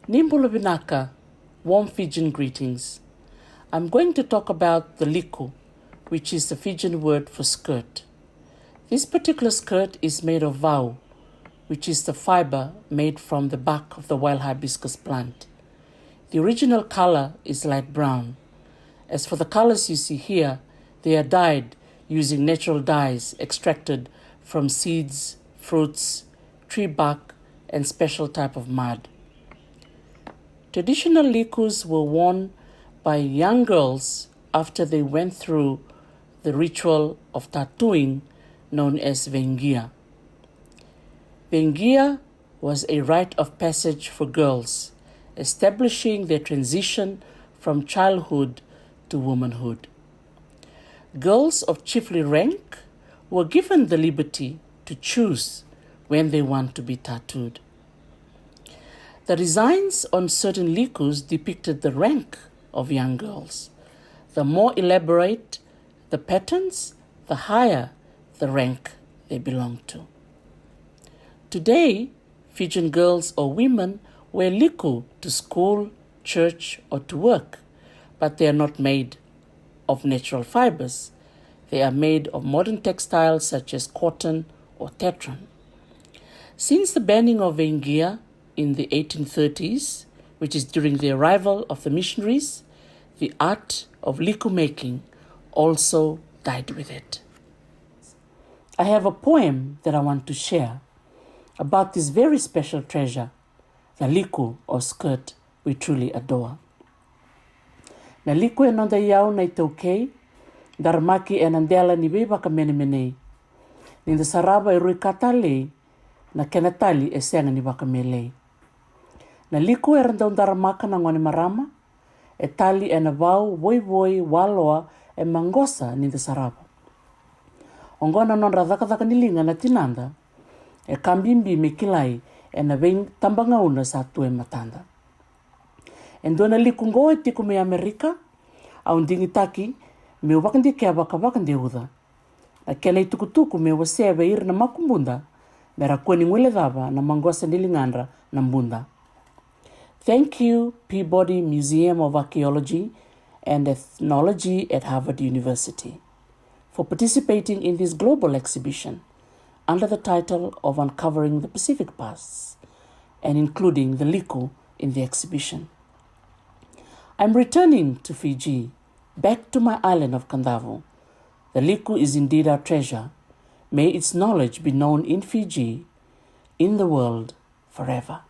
Nimbula vinaka, warm Fijian greetings. I'm going to talk about the Liku, which is the Fijian word for skirt. This particular skirt is made of vau, which is the fiber made from the bark of the wild hibiscus plant. The original color is light brown. As for the colors you see here, they are dyed using natural dyes extracted from seeds, fruits, tree bark, and special type of mud. Traditional likus were worn by young girls after they went through the ritual of tattooing known as vengia. Vengia was a rite of passage for girls, establishing their transition from childhood to womanhood. Girls of chiefly rank were given the liberty to choose when they want to be tattooed. The designs on certain likus depicted the rank of young girls. The more elaborate the patterns, the higher the rank they belonged to. Today, Fijian girls or women wear liku to school, church, or to work, but they are not made of natural fibers. They are made of modern textiles such as cotton or tatran. Since the banning of vengia in the 1830s, which is during the arrival of the missionaries, the art of liku making also died with it. I have a poem that I want to share about this very special treasure, the liku or skirt we truly adore. Na liku e nonda iau na i tau kei, daramaki e nandela ni wei waka mene menei. Ni the saraba e rui katale, na kenatali e senga ni waka melei. Na liku e randau daramaka na ngone marama, e tali e na vau voi waloa e mangosa ni the saraba. Ongona non radhaka nilinga na tinanda, e kambimbi me kilai e na veng tambangauna sa tu e matanda. E ndona liku ngo e tiku me Amerika, au ndingi taki me wakandi kia wakandi uda. Na kena i tukutuku me wasea veir na makumbunda, me rakweni ngwele dhava na mangosa nilingandra na mbunda. Thank you, Peabody Museum of Archaeology and Ethnology at Harvard University, for participating in this global exhibition under the title of Uncovering the Pacific Pasts and including the liku in the exhibition. I'm returning to Fiji, back to my island of Kandavo. The liku is indeed our treasure. May its knowledge be known in Fiji, in the world, forever.